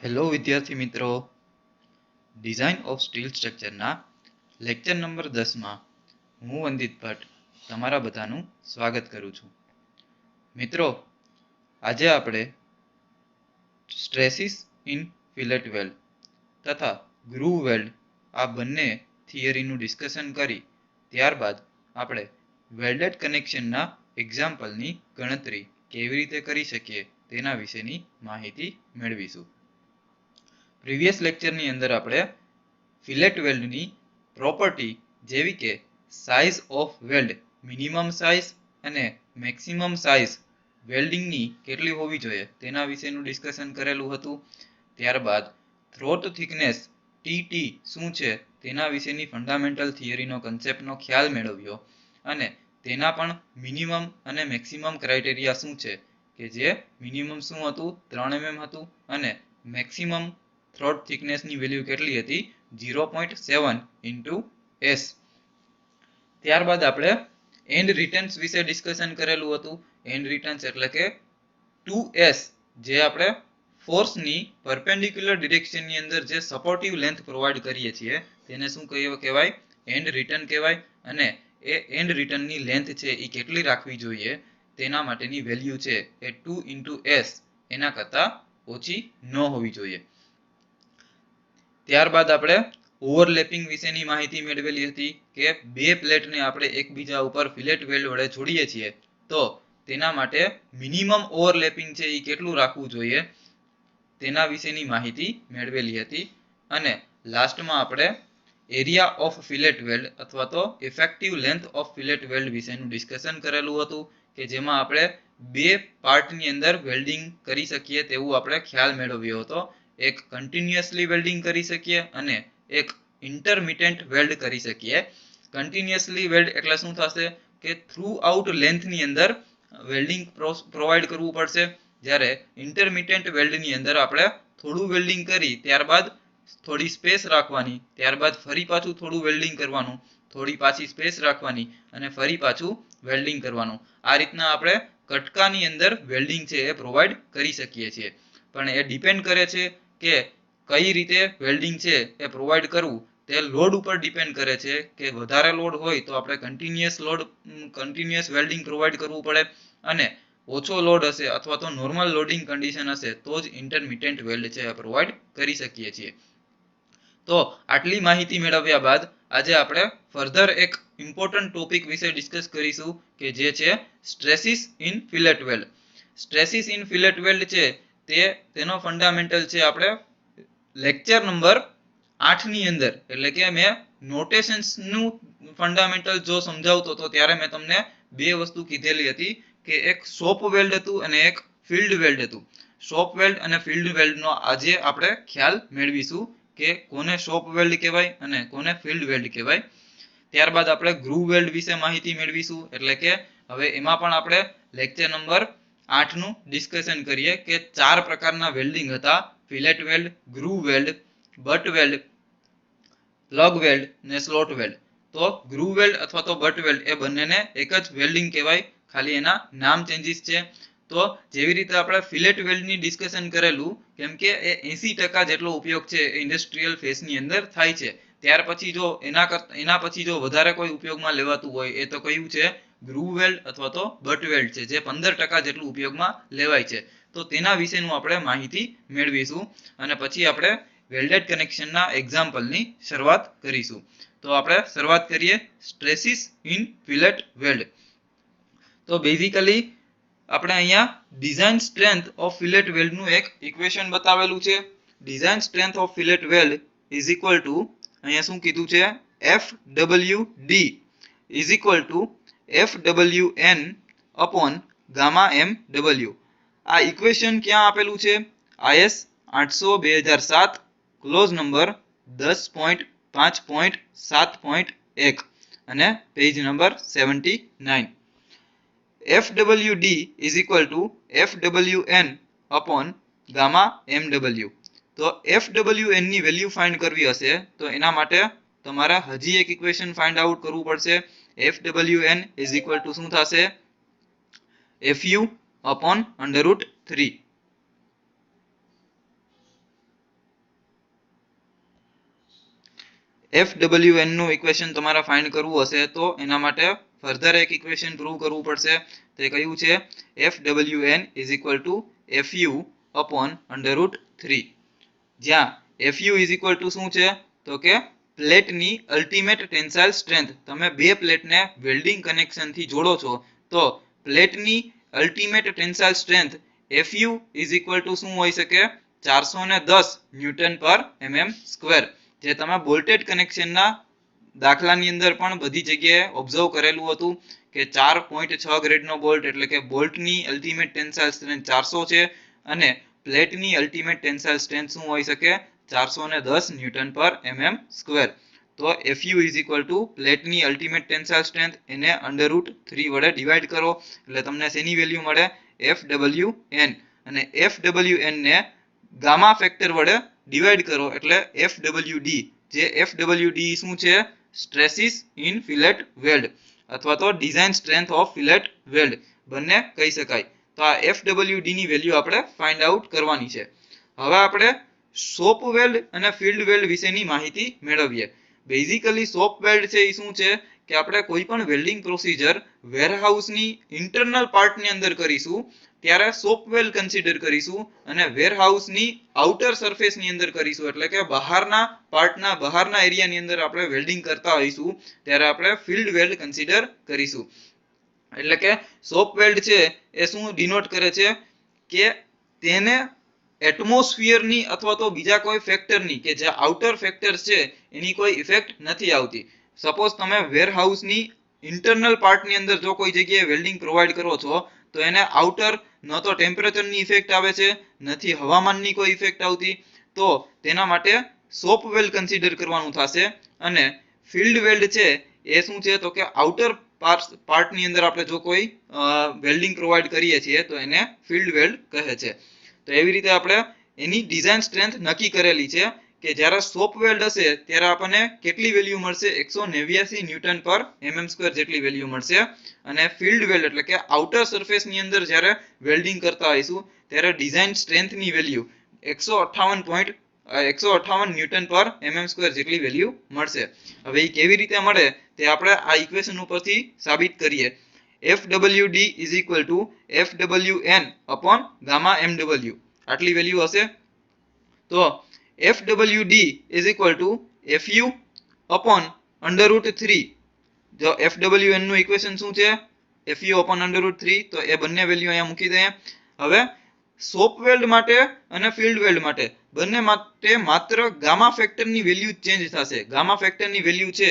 Hello વિદ્યાર્થી મિત્રો, design of steel સ્ટ્રક્ચરના લેક્ચર નંબર 10માં હું વંદિત ભટ્ટ તમારા બધાનું સ્વાગત કરું છું. મિત્રો, આજે આપણે સ્ટ્રેસીસ ઇન ફિલેટ વેલ્ડ તથા ગ્રુવ વેલ્ડ આ બંને થિયરીનું ડિસ્કશન કરી ત્યારબાદ આપણે વેલ્ડેડ કનેક્શનના એક્ઝામ્પલની ગણતરી કેવી રીતે કરી શકીએ તેના વિશેની માહિતી મેળવીશું. પ્રીવિયસ લેક્ચરની અંદર આપણે ફિલેટ વેલ્ડની પ્રોપર્ટી જેવી કે size of weld, minimum size અને મેક્સિમમ સાઇઝ વેલ્ડિંગની કેટલી હોવી જોઈએ તેના વિશેનું ડિસ્કશન કરેલું હતું. ત્યારબાદ થ્રોટ થિકનેસ ટીટી શું છે તેના વિશેની ફંડામેન્ટલ થિયરીનો કન્સેપ્ટનો ખ્યાલ મેળવ્યો અને તેના પણ મિનિમમ અને મેક્સિમમ ક્રાઇટેરિયા શું છે કે જે મિનિમમ શું હતું 3 mm હતું અને મેક્સિમમ થ્રોટ થિકનેસની વેલ્યુ કેટલી હતી 0.7 ઇન્ટુ એસ. ત્યારબાદ આપણે એન્ડ રિટર્ન્સ વિશે ડિસ્કશન કરેલું હતું. એન્ડ રિટર્ન્સ એટલે કે 2s જે આપણે ફોર્સની પરપેન્ડિક્યુલર ડિરેક્શનની અંદર જે સપોર્ટિવ લેન્થ પ્રોવાઈડ કરીએ છીએ તેને શું કહેવાય? એન્ડ રિટર્ન કહેવાય. અને એ એન્ડ રિટર્નની લેન્થ છે એ કેટલી રાખવી જોઈએ તેના માટેની વેલ્યુ છે એ 2 ઇન્ટુ એસ એના કરતાં ઓછી ન હોવી જોઈએ. ત્યારબાદ આપણે ઓવરલેપિંગ વિશેની માહિતી મેળવેલી હતી કે બે પ્લેટને આપણે એકબીજા ઉપર ફિલેટ વેલ્ડ વડે જોડીએ છીએ તો તેના માટે મિનિમમ ઓવરલેપિંગ છે એ કેટલું રાખવું જોઈએ તેના વિશેની માહિતી મેળવેલી હતી. અને લાસ્ટમાં આપણે એરિયા ઓફ ફિલેટ વેલ્ડ અથવા તો effective length of fillet weld વિશેનું ડિસ્કશન કરેલું હતું કે જેમાં આપણે બે પાર્ટની અંદર વેલ્ડિંગ કરી શકીએ તેવું આપણે ખ્યાલ મેળવ્યો હતો. એક કન્ટિન્યુઅસલી વેલ્ડિંગ કરી શકીએ અને એક ઇન્ટરમિટેન્ટ વેલ્ડ કરી શકીએ. કન્ટિન્યુઅસલી વેલ્ડ એટલે શું થશે કે થ્રુ આઉટ લેન્થની અંદર વેલ્ડિંગ પ્રોવાઈડ કરવું પડશે, જ્યારે ઇન્ટરમિટેન્ટ વેલ્ડની અંદર આપણે થોડું વેલ્ડિંગ કરી ત્યારબાદ થોડી સ્પેસ રાખવાની, ત્યારબાદ ફરી પાછું થોડું વેલ્ડિંગ કરવાનું, થોડી પાછી સ્પેસ રાખવાની અને ફરી પાછું વેલ્ડિંગ કરવાનું. આ રીતના આપણે કટકાની અંદર વેલ્ડિંગ છે એ પ્રોવાઈડ કરી શકીએ છીએ. પણ એ ડિપેન્ડ કરે છે કે કઈ રીતે વેલ્ડિંગ છે એ પ્રોવાઈડ કરવું તે લોડ ઉપર ડિપેન્ડ કરે છે કે વધારે લોડ હોય તો આપણે કન્ટિન્યુઅસ વેલ્ડિંગ પ્રોવાઈડ કરવું પડે અને ઓછો લોડ હશે અથવા તો નોર્મલ લોડિંગ કન્ડિશન હશે તો જ ઇન્ટરમિટેન્ટ વેલ્ડ છે એ પ્રોવાઈડ કરી શકીએ છીએ. તો આટલી માહિતી મેળવ્યા બાદ આજે આપણે ફર્ધર એક ઇમ્પોર્ટન્ટ ટોપિક વિશે ડિસ્કસ કરીશું કે જે છે stresses in fillet weld. Stresses in fillet weld છે તેનો ફંડામેન્ટલ છે આપણે લેક્ચર નંબર 8 ની અંદર, એટલે કે મેં નોટેશન્સનું ફંડામેન્ટલ જો સમજાવતો હતો ત્યારે મેં તમને બે વસ્તુ કીધેલી હતી કે એક શોપ વેલ્ડ હતું અને એક ફિલ્ડ વેલ્ડ હતું. શોપ વેલ્ડ અને ફિલ્ડ વેલ્ડનો આજે આપણે ખ્યાલ મેળવીશું કે કોને શોપ વેલ્ડ કહેવાય અને કોને ફિલ્ડ વેલ્ડ કહેવાય. ત્યારબાદ આપણે ગ્રુવ વેલ્ડ વિશે માહિતી મેળવીશું, એટલે કે હવે એમાં પણ આપણે લેક્ચર નંબર 8 નું ડિસ્કશન કરીએ કે 4 પ્રકારના વેલ્ડિંગ હતા: fillet weld, groove weld, butt weld, plug weld ને સ્લોટ વેલ્ડ. તો ગ્રુવ વેલ્ડ અથવા તો બટ વેલ્ડ એ બંનેને એક જ વેલ્ડિંગ કહેવાય, ખાલી એના નામ ચેન્જીસ છે. તો જેવી રીતે આપણે ફિલેટ વેલ્ડની ડિસ્કશન કરેલું, કેમ કે એ 80% જેટલો ઉપયોગ છે ઇન્ડસ્ટ્રીયલ ફેસની અંદર થાય છે. ત્યાર પછી જો એના પછી જો વધારે કોઈ ઉપયોગમાં લેવાતું હોય એ તો કયું છે? ગ્રુવ વેલ્ડ અથવા તો બટ વેલ્ડ છે, જે 15% જેટલું ઉપયોગમાં લેવાય છે. તો તેના વિશેનું આપણે માહિતી મેળવીશું અને પછી આપણે વેલ્ડેડ કનેક્શનના એક્ઝામ્પલની શરૂઆત કરીશું. તો આપણે શરૂઆત કરીએ સ્ટ્રેસીસ ઇન ફિલેટ વેલ્ડ. તો બેઝિકલી આપણે અહીંયા ડિઝાઇન સ્ટ્રેન્થ ઓફ ફિલેટ વેલ્ડનું એક ઇક્વેશન બતાવેલું છે. Design strength of fillet weld is equal to, અહીંયા શું કીધું છે, FWD is equal to FWN upon gamma MW. આ ઇક્વેશન ક્યાં આપેલું છે? IS 800/2007 ક્લોઝ નંબર 10.5.7.1 અને page number 79. FWD is equal to FWN upon gamma MW. તો FWN ની વેલ્યુ ફાઇન્ડ કરવી હશે તો એના માટે તમારે હજી એક ઇક્વેશન ફાઇન્ડ આઉટ કરવું પડશે. FWN is equal to શું થશે? FU upon √3. FWN નું ઇક્વેશન તમારે ફાઇન્ડ કરવું હશે તો એના માટે ફર્ધર એક ઇક્વેશન પ્રૂવ કરવું પડશે. તે કયું છે? FWN is equal to FU upon √3, જ્યાં FU is equal to શું છે તો કે પ્લેટની અલ્ટિમેટ ટેન્સાઇલ સ્ટ્રેન્થ. તમે બે પ્લેટને વેલ્ડિંગ કનેક્શનથી જોડો છો તો પ્લેટની ultimate tensile strength FU is equal to શું હોઈ શકે? 410 ન્યૂટન પર mm², જે તમે બોલ્ટેડ કનેક્શનના દાખલાની અંદર પણ બધી જગ્યાએ ઓબ્ઝર્વ કરેલું હતું કે 4.6 ગ્રેડનો બોલ્ટ એટલે કે બોલ્ટની અલ્ટિમેટ ટેન્સાઇલ સ્ટ્રેન્થ 400 છે અને પ્લેટની અલ્ટિમેટ ટેન્સાઇલ સ્ટ્રેન્થ શું હોઈ શકે? 410 ન્યૂટન પર mm². તો FU is equal to પ્લેટની અલ્ટિમેટ ટેન્સાઇલ સ્ટ્રેન્થ એને √3 વડે ડિવાઈડ કરો એટલે તમને શેની વેલ્યુ મળે? FWN. અને FWN ને ગામા ફેક્ટર વડે ડિવાઈડ કરો એટલે FWD, જે FWD શું છે? સ્ટ્રેસીસ ઇન ફિલેટ વેલ્ડ અથવા તો design strength of fillet weld બંને કહી શકાય. તો આ FWD ની વેલ્યુ આપણે ફાઇન્ડ આઉટ કરવાની છે. હવે આપણે શોપ વેલ્ડ અને ફિલ્ડ વેલ્ડ વિશેની માહિતી મેળવીએ. બેઝિકલી શોપ વેલ્ડ છે એ શું છે કે આપણે કોઈ પણ વેલ્ડિંગ પ્રોસિજર વેરહાઉસની ઇન્ટરનલ પાર્ટની અંદર કરીશું ત્યારે શોપ વેલ્ડ કન્સિડર કરીશું અને વેરહાઉસની આઉટર સરફેસની અંદર કરીશું એટલે કે બહારના પાર્ટના બહારના એરિયાની અંદર આપણે વેલ્ડિંગ કરતા હોઈશું ત્યારે આપણે ફિલ્ડ વેલ્ડ કન્સિડર કરીશું. એટલે કે શોપ વેલ્ડ છે એ શું ડિનોટ કરે છે કે તેને એટમોસ્ફિયરની અથવા તો બીજા કોઈ ફેક્ટરની કે જે આઉટર ફેક્ટર્સ છે એની કોઈ ઇફેક્ટ નથી આવતી. સપોઝ તમે વેરહાઉસની ઇન્ટરનલ પાર્ટની અંદર જો કોઈ જગ્યાએ વેલ્ડિંગ પ્રોવાઈડ કરો છો તો એને આઉટર ન તો ટેમ્પરેચરની ઇફેક્ટ આવે છે, નથી હવામાનની કોઈ ઇફેક્ટ આવતી, તો તેના માટે શોપ વેલ્ડ કન્સિડર કરવાનું થશે. અને ફિલ્ડ વેલ્ડ છે એ શું છે તો કે આઉટર પાર્ટની અંદર આપણે જો કોઈ વેલ્ડિંગ પ્રોવાઈડ કરીએ છીએ તો એને ફિલ્ડ વેલ્ડ કહે છે. તો એવી રીતે આપણે એની ડિઝાઇન સ્ટ્રેન્થ નક્કી કરેલી છે કે જ્યારે શોપ વેલ્ડ હશે ત્યારે આપણને કેટલી વેલ્યુ મળશે? 189 ન્યૂટન પર mm² જેટલી વેલ્યુ મળશે. અને ફિલ્ડ વેલ્ડ એટલે કે આઉટર સરફેસની અંદર જ્યારે વેલ્ડિંગ કરતા હોઈશું ત્યારે ડિઝાઇન સ્ટ્રેન્થની વેલ્યુ 158 ન્યૂટન પર mm² જેટલી વેલ્યુ મળશે. હવે એ કેવી રીતે મળે તે આપણે આ ઇક્વેશન ઉપરથી સાબિત કરીએ. FWD is equal to FWN upon gamma mw, આટલી વેલ્યુ હશે. તો FWD is equal to FU upon √3. જો FWN નું ઇક્વેશન શું છે? FU upon √3. તો એ બંને વેલ્યુ અહીંયા મૂકી દઈએ. હવે શોપ વેલ્ડ માટે અને ફિલ્ડ વેલ્ડ માટે બંને માટે માત્ર ગામા ફેક્ટરની વેલ્યુ ચેન્જ થશે. ગામા ફેક્ટરની વેલ્યુ છે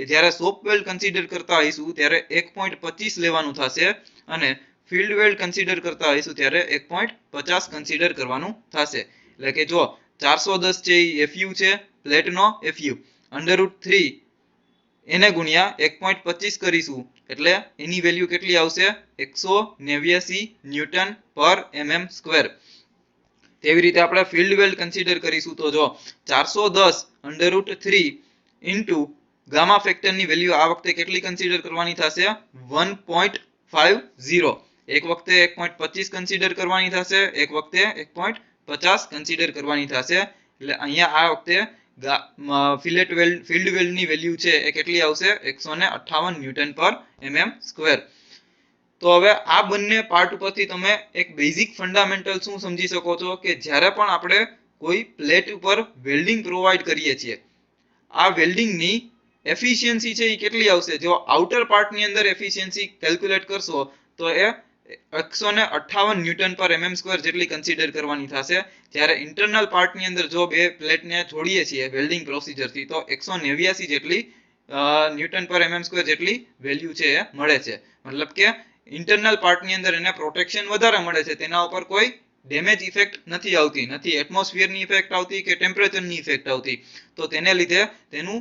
જ્યારે શોપ વેલ્ડ કન્સિડર કરતા હોઈશું ત્યારે 1.25 લેવાનું થશે અને ફિલ્ડ વેલ્ડ કન્સિડર કરતા હોઈશું ત્યારે 1.50 કન્સિડર કરવાનું થશે. એટલે કે જો 410 છે એ FU છે પ્લેટનો FU, √3 એને ગુણ્યા 1.25 કરીશું એટલે એની વેલ્યુ કેટલી આવશે? 189 ન્યૂટન પર mm². તેવી રીતે આપણે ફિલ્ડ વેલ્ડ કન્સિડર કરીશું તો જો 410 √3 ઇન્ટુ ગામા ફેક્ટરની વેલ્યુ આ વખતે કેટલી કન્સિડર કરવાની થશે? 1.50. એક વખતે 1.25 કન્સિડર કરવાની થશે, એક વખતે 1.50 કન્સિડર કરવાની થશે. એટલે અહીંયા આ વખતે ફિલ્ડ વેલ્ડની વેલ્યુ છે એ કેટલી આવશે? 158 ન્યૂટન પર mm². તો હવે આ બંને પાર્ટ ઉપરથી તમે એક બેઝિક ફંડામેન્ટલ શું સમજી શકો છો કે જ્યારે પણ આપણે કોઈ પ્લેટ ઉપર વેલ્ડિંગ પ્રોવાઈડ કરીએ છીએ આ વેલ્ડિંગની એફિશિયન્સી છે એ કેટલી આવશે? જો આઉટર પાર્ટની અંદર એફિશિયન્સી કેલ્ક્યુલેટ કરશો તો એ 158 ન્યૂટન પર mm² જેટલી કન્સિડર કરવાની થશે. જ્યારે ઇન્ટરનલ પાર્ટની અંદર જો બે પ્લેટને જોડીએ છીએ વેલ્ડિંગ પ્રોસિજરથી તો 189 જેટલી ન્યૂટન પર mm² જેટલી વેલ્યુ છે એ મળે છે. મતલબ કે ઇન્ટરનલ પાર્ટની અંદર એને પ્રોટેક્શન વધારે મળે છે, તેના ઉપર કોઈ ડેમેજ ઇફેક્ટ નથી આવતી, નથી એટમોસ્ફિયરની ઇફેક્ટ આવતી કે ટેમ્પરેચરની ઇફેક્ટ આવતી. તો તેને લીધે તેનું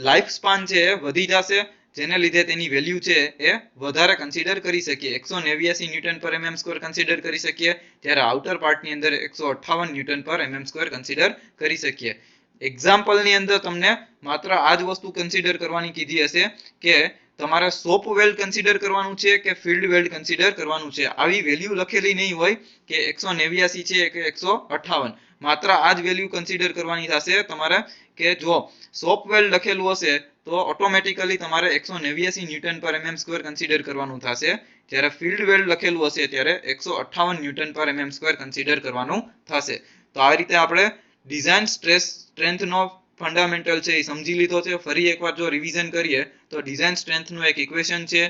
લાઈફ સ્પાન છે એ વધી જશે, જેને લીધે તેની વેલ્યુ છે એ વધારે કન્સિડર કરી શકીએ. 189 ન્યૂટન પર mm² કન્સિડર કરી શકીએ ત્યારે આઉટર પાર્ટની અંદર 158 ન્યૂટન પર mm² કન્સિડર કરી શકીએ. એક્ઝામ્પલની અંદર તમને માત્ર આ જ વસ્તુ કન્સિડર કરવાની કીધી હશે કે તમારે શોપ વેલ્ડ કન્સિડર કરવાનું છે કે ફિલ્ડ વેલ્ડ કન્સિડર કરવાનું છે. આવી વેલ્યુ લખેલી નહીં હોય કે 189 છે કે 158, માત્ર આ જ વેલ્યુ કન્સિડર કરવાની થશે તમારે કે જો સોપ વેલ્ડ લખેલું હશે તો ઓટોમેટિકલી તમારે 189 ન્યૂટન પર mm સ્ક્વેર કન્સિડર કરવાનું થશે, જ્યારે ફિલ્ડ વેલ્ડ લખેલું હશે ત્યારે 158 ન્યૂટન પર mm સ્ક્વેર કન્સિડર કરવાનું થશે. તો આ રીતે આપણે ડિઝાઇન સ્ટ્રેસ સ્ટ્રેન્થનો ફંડામેન્ટલ છે એ સમજી લીધો છે. ફરી એકવાર જો રિવિઝન કરીએ તો ડિઝાઇન સ્ટ્રેન્થનું એક ઇક્વેશન છે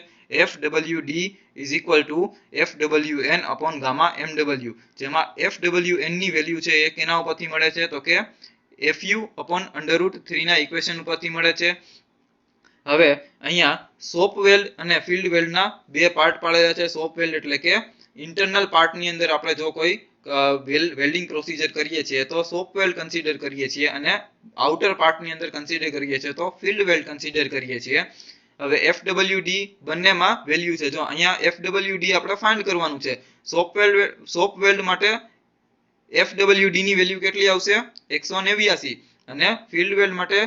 FWD is equal to FWN upon gamma MW, જેમાં FWN ની વેલ્યુ છે એ કેના ઉપરથી મળે છે તો કે FU upon √3 ના ઇક્વેશન ઉપરથી મળે છે. હવે અહીંયા સોપ વેલ્ડ અને ફિલ્ડ વેલ્ડના બે પાર્ટ પાડેલા છે. સોપ વેલ્ડ એટલે કે ઇન્ટરનલ પાર્ટની અંદર આપણે જો કોઈ વેલ્ડિંગ પ્રોસિજર કરીએ છીએ તો સોપ વેલ્ડ કન્સિડર કરીએ છીએ, અને આઉટર પાર્ટની અંદર કન્સિડર કરીએ છીએ તો ફિલ્ડ વેલ્ડ કન્સિડર કરીએ છીએ. હવે FWD બંનેમાં વેલ્યુ છે. જો અહીંયા FWD આપણે ફાઇન્ડ કરવાનું છે. સોપ વેલ્ડ માટે FWD ની વેલ્યુ કેટલી આવશે 189, અને ફિલ્ડ વેલ્ડ માટે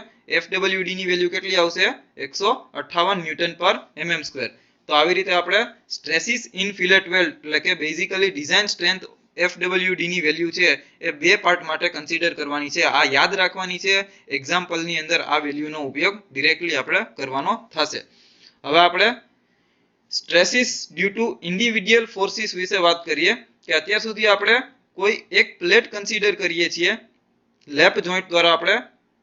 FWD ની વેલ્યુ કેટલી આવશે 158 ન્યૂટન પર mm સ્ક્વેર. તો આવી રીતે આપણે સ્ટ્રેસીસ ઇન ફિલેટ વેલ્ડ એટલે કે બેઝિકલી ડિઝાઇન સ્ટ્રેન્થ FWD ની વેલ્યુ છે એ બે પાર્ટ માટે કન્સિડર કરવાની છે. આ યાદ રાખવાની છે. એક્ઝામ્પલની અંદર આ વેલ્યુનો ઉપયોગ ડિરેક્ટલી આપણે કરવાનો થશે. હવે આપણે stresses due to individual forces વિશે વાત કરીએ કે અત્યાર સુધી આપણે કોઈ એક પ્લેટ કન્સિડર કરીએ છીએ, લેપ જોઈન્ટ દ્વારા આપણે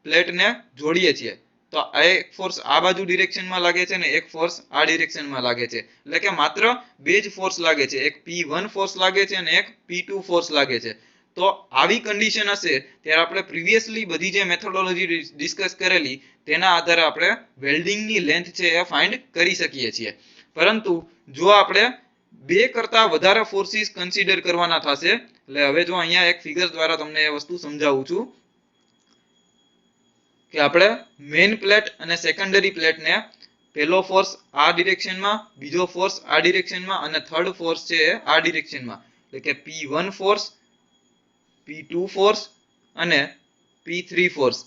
પ્લેટને જોડીએ છીએ, તો આ એક ફોર્સ આ બાજુ ડિરેક્શનમાં લાગે છે ને એક ફોર્સ આ ડિરેક્શનમાં લાગે છે. એટલે કે માત્ર બે જ ફોર્સ લાગે છે, એક P1 ફોર્સ લાગે છે અને એક P2 ફોર્સ લાગે છે. તો આવી કન્ડિશન હશે ત્યારે આપણે પ્રીવિયસલી બધી જે મેથોડોલોજી ડિસ્કસ કરેલી તેના આધારે આપણે વેલ્ડિંગની લેન્થ છે એ ફાઇન્ડ કરી શકીએ છીએ. પરંતુ જો આપણે બે કરતા વધારે ફોર્સિસ કન્સિડર કરવાના થશે, એટલે હવે જો અહીંયા એક ફિગર દ્વારા તમને એ વસ્તુ સમજાવું છું કે આપણે મેઇન પ્લેટ અને સેકન્ડરી પ્લેટને પહેલો ફોર્સ આ ડિરેક્શનમાં, બીજો ફોર્સ આ ડિરેક્શનમાં અને થર્ડ ફોર્સ છે આ ડિરેક્શનમાં, એટલે કે P1 ફોર્સ, P2 ફોર્સ અને P3 ફોર્સ.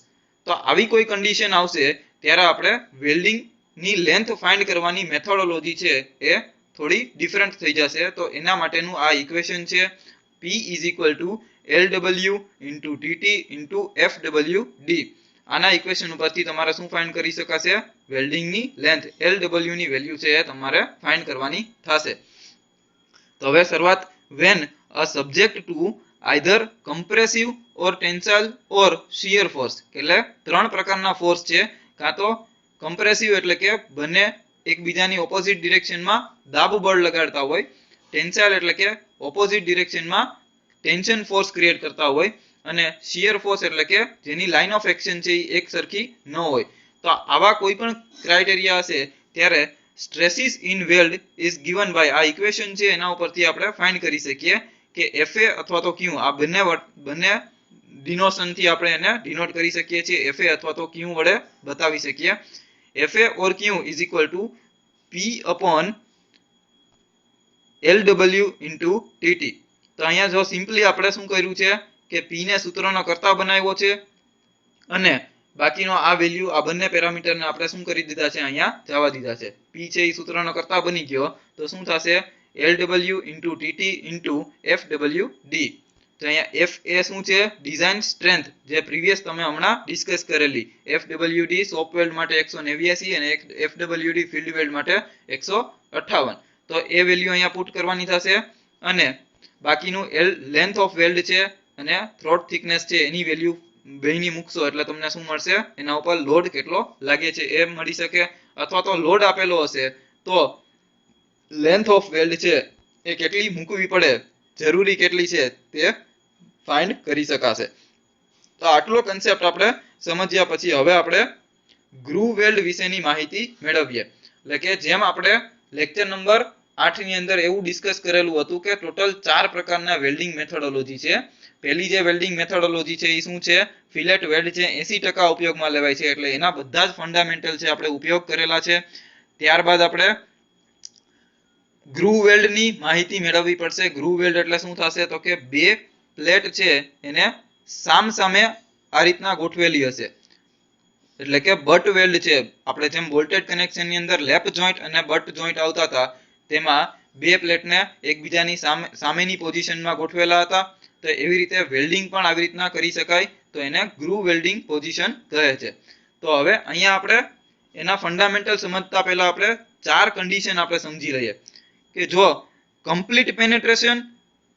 તો આવી કોઈ કન્ડિશન આવશે ત્યારે આપણે વેલ્ડિંગ ની લેન્થ ફાઇન્ડ કરવાની મેથોડોલોજી છે એ થોડી ડિફરન્ટ થઈ જશે. તો એના માટેનું આ ઇક્વેશન છે P = LW × TT × FWD. આના ઇક્વેશન ઉપરથી તમારે શું ફાઇન્ડ કરી શકાશે વેલ્ડિંગની લેન્થ LW ની વેલ્યુ છે એ તમારે ફાઇન્ડ કરવાની થશે. તો હવે શરૂઆત when a subject to either compressive or tensile or shear force, એટલે ત્રણ પ્રકારના ફોર્સ છે. કાં તો કમ્પ્રેસિવ એટલે કે બંને એકબીજાની ઓપોઝિટ ડિરેક્શનમાં દાબ બળ લગાડતા હોય, ટેન્સાઇલ એટલે કે ઓપોઝિટ ડિરેક્શનમાં ટેન્શન ફોર્સ ક્રિએટ કરતા હોય, અને શિયર ફોર્સ એટલે કે જેની લાઇન ઓફ એક્શન છે એ એક સરખી ન હોય. તો આવા કોઈ પણ ક્રાઇટેરિયા હશે ત્યારે stresses in weld is given by આ ઇક્વેશન છે એના ઉપરથી આપણે ફાઇન્ડ કરી શકીએ કે FA અથવા તો Q, આ બંને ડિનોશનથી આપણે એને ડિનોટ કરી શકીએ છીએ. FA અથવા તો Q વડે બતાવી શકીએ. FA or Q is equal to P upon LW into TT. તો અહીંયા જો સિમ્પલી આપણે શું કર્યું છે કે P ને સૂત્રનો કર્તા બનાવ્યો છે અને બાકીનો આ વેલ્યુ આ બંને પેરામીટરને આપણે શું કરી દીધા છે અહીંયા જવા દીધા છે. P છે એ સૂત્રનો કર્તા બની ગયો તો શું થશે LW into TT into FWD. તો અહીંયા FA શું છે ડિઝાઇન સ્ટ્રેન્થ, જે પ્રીવિયસ તમે હમણાં ડિસ્કસ કરેલી. FWD સોપ વેલ્ડ માટે 189 અને FWD ફિલ્ડ વેલ્ડ માટે 158. તો એ વેલ્યુ અહીંયા પુટ કરવાની થશે, અને બાકીનું લેન્થ ઓફ વેલ્ડ છે અને થ્રોટ થિકનેસ છે એની વેલ્યુ બેયની મૂકશો એટલે તમને શું મળશે એના ઉપર લોડ કેટલો લાગે છે એ મળી શકે. અથવા તો લોડ આપેલો હશે તો લેન્થ ઓફ વેલ્ડ છે એ કેટલી મૂકવી પડે, જરૂરી કેટલી છે તે ફાઇન્ડ કરી શકાશે. તો આટલો કન્સેપ્ટ આપણે સમજ્યા પછી હવે આપણે ગ્રુવ વેલ્ડ વિશેની માહિતી મેળવીએ. એટલે કે જેમ આપણે લેક્ચર નંબર 8 ની અંદર એવું ડિસ્કસ કરેલું હતું કે ટોટલ 4 પ્રકારના વેલ્ડિંગ મેથોડોલોજી છે. પહેલી જે વેલ્ડિંગ મેથોડોલોજી છે એ શું છે ફિલેટ વેલ્ડ છે, 80% ઉપયોગમાં લેવાય છે, એટલે એના બધા જ ફંડામેન્ટલ છે આપણે ઉપયોગ કરેલા છે. ત્યારબાદ આપણે ગ્રુવ વેલ્ડ ની માહિતી મેળવવી પડશે. ગ્રુવ વેલ્ડ એટલે શું થશે તો કે બે પ્લેટ છે એને સામ સામે આ રીતના ગોઠવેલી હશે, એટલે કે બટ વેલ્ડ છે. આપણે જેમ બોલ્ટેડ કનેક્શન ની અંદર લેપ જોઈન્ટ અને બટ જોઈન્ટ આવતા હતા તેમાં બે પ્લેટને એકબીજાની સામેની પોઝિશનમાં ગોઠવેલા હતા. તો તો એવી રીતે વેલ્ડિંગ પણ આવી રીતના કરી શકાય, તો એને ગ્રુવ વેલ્ડિંગ પોઝિશન કહે છે. તો હવે અહીંયા આપણે એના ફંડામેન્ટલ સમજતા પહેલા આપણે 4 કન્ડિશન આપણે સમજી લઈએ કે જો કમ્પ્લીટ પેનેટ્રેશન